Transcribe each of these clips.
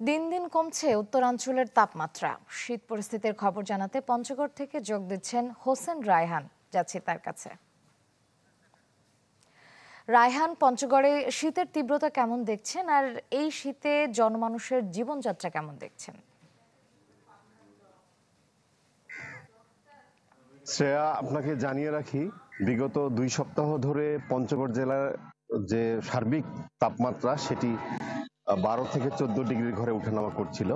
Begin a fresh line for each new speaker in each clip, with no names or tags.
দিন দিন কমছে উত্তরাঞ্চলের তাপমাত্রা। শীত পরিস্থিতির খবর জানাতে পঞ্চগড় থেকে যোগ দিচ্ছেন হোসেন রায়হান। যাচ্ছি তার কাছে। রায়হান, পঞ্চগড়ে শীতের তীব্রতা কেমন দেখছেন, আর এই শীতে জনমানুষের জীবনযাত্রা কেমন দেখছেন?
শ্রেয়া, আপনাকে জানিয়ে রাখি, বিগত 2 সপ্তাহ ধরে পঞ্চগড় জেলার যে সার্বিক তাপমাত্রা সেটি 12 থেকে 14 ডিগ্রির ঘরে ওঠানামা করছিল।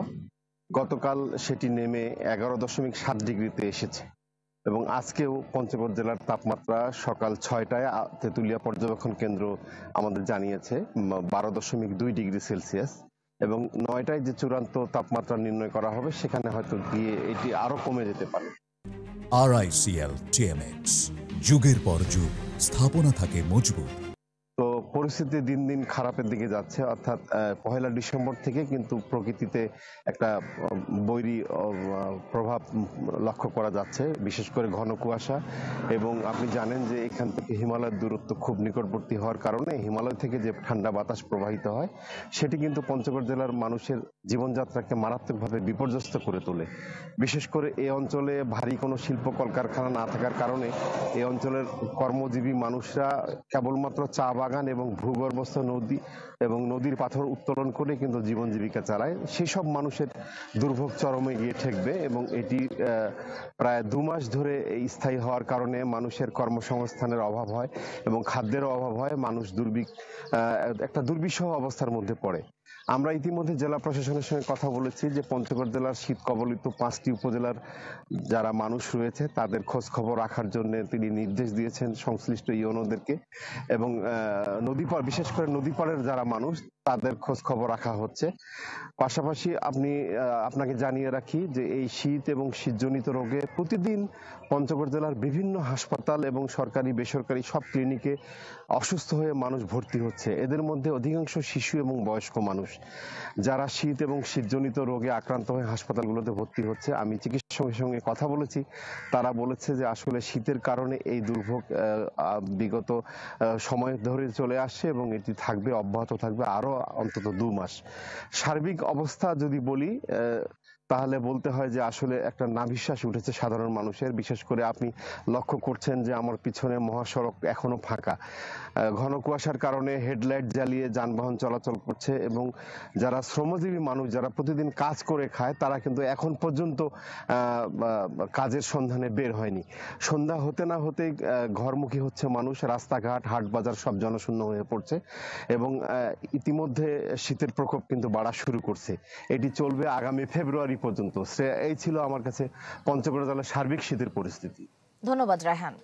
গতকাল সেটি নেমে 11.7 ডিগ্রিতে এসেছে এবং আজকেও পঞ্চগড় জেলার তাপমাত্রা সকাল 6টায় তেঁতুলিয়া পর্যবেক্ষণ কেন্দ্র আমাদের জানিয়েছে 12.2 ডিগ্রি সেলসিয়াস এবং 9টায় যে চূড়ান্ত তাপমাত্রা নির্ণয় করা হবে সেখানে হয়তো গিয়ে এটি আরো কমে যেতে পারে।
RICL TMX, যুগের পর যুগ স্থাপনা থাকে মজবুত।
তো পরিস্থিতি দিন দিন খারাপের দিকে যাচ্ছে, অর্থাৎ 1 ডিসেম্বর থেকে কিন্তু প্রকৃতিতে একটা বৈরী প্রভাব লক্ষ্য করা যাচ্ছে, বিশেষ করে ঘন কুয়াশা। এবং আপনি জানেন যে এখান থেকে হিমালয়ের দূরত্ব খুব নিকটবর্তী হওয়ার কারণে হিমালয় থেকে যে ঠান্ডা বাতাস প্রবাহিত হয় সেটি কিন্তু পঞ্চগড় জেলার মানুষের জীবনযাত্রাকে মারাত্মকভাবে বিপর্যস্ত করে তোলে। বিশেষ করে এই অঞ্চলে ভারী কোনো শিল্প কলকারখানা না থাকার কারণে এই অঞ্চলের কর্মজীবী মানুষরা কেবলমাত্র চা বাগান এবং ভূগর্ভস্থ নদী এবং নদীর পাথর উত্তোলন করে কিন্তু জীবন জীবিকা চালায়। সেই সব মানুষের দুর্ভোগ চরমে গিয়ে ঠেকবে এবং এটি প্রায় 2 মাস ধরে স্থায়ী হওয়ার কারণে মানুষের কর্মসংস্থানের অভাব হয় এবং খাদ্যেরও অভাব হয়। মানুষ একটা দুর্বিষহ অবস্থার মধ্যে পড়ে। আমরা ইতিমধ্যে জেলা প্রশাসনের সঙ্গে কথা বলেছি যে পঞ্চগড় জেলার শীত কবলিত 5টি উপজেলার যারা মানুষ রয়েছে তাদের খোঁজ খবর রাখার জন্য তিনি নির্দেশ দিয়েছেন সংশ্লিষ্ট ইউনোদেরকে এবং বিশেষ করে নদীপাড়ের যারা মানুষ তাদের খোঁজ খবর রাখা হচ্ছে। পাশাপাশি আপনাকে জানিয়ে রাখি যে এই শীত এবং শীতজনিত রোগে প্রতিদিন পঞ্চগড় জেলার বিভিন্ন হাসপাতাল এবং সরকারি বেসরকারি সব ক্লিনিকে অসুস্থ হয়ে মানুষ ভর্তি হচ্ছে। এদের মধ্যে অধিকাংশ শিশু এবং বয়স্ক মানুষ যারা শীত এবং শীতজনিত রোগে আক্রান্ত হয়ে হাসপাতালগুলোতে ভর্তি হচ্ছে। আমি চিকিৎসকের সঙ্গে কথা বলেছি, তারা বলেছে যে আসলে শীতের কারণে এই দুর্ভোগ বিগত সময় ধরে চলে আসছে এবং এটি থাকবে, অব্যাহত থাকবে আরো অন্তত 2 মাস। সার্বিক অবস্থা যদি বলি তাহলে বলতে হয় যে আসলে একটা নাভিশ্বাস উঠেছে সাধারণ মানুষের। বিশেষ করে আপনি লক্ষ্য করছেন যে আমার পিছনে মহাসড়ক এখনো ফাঁকা, ঘন কুয়াশার কারণে হেডলাইট জ্বালিয়ে যানবাহন চলাচল করছে এবং যারা শ্রমজীবী মানুষ, যারা প্রতিদিন কাজ করে খায়, তারা কিন্তু এখন পর্যন্ত কাজের সন্ধানে বের হয়নি। সন্ধ্যা হতে না হতেই ঘরমুখী হচ্ছে মানুষ, রাস্তাঘাট হাট বাজার সব জনশূন্য হয়ে পড়ছে এবং ইতিমধ্যে শীতের প্রকোপ কিন্তু বাড়া শুরু করছে। এটি চলবে আগামী ফেব্রুয়ারি পর্যন্ত। এই ছিল আমার কাছে পঞ্চগড় জেলার সার্বিক শীতের পরিস্থিতি।
ধন্যবাদ রায়হান।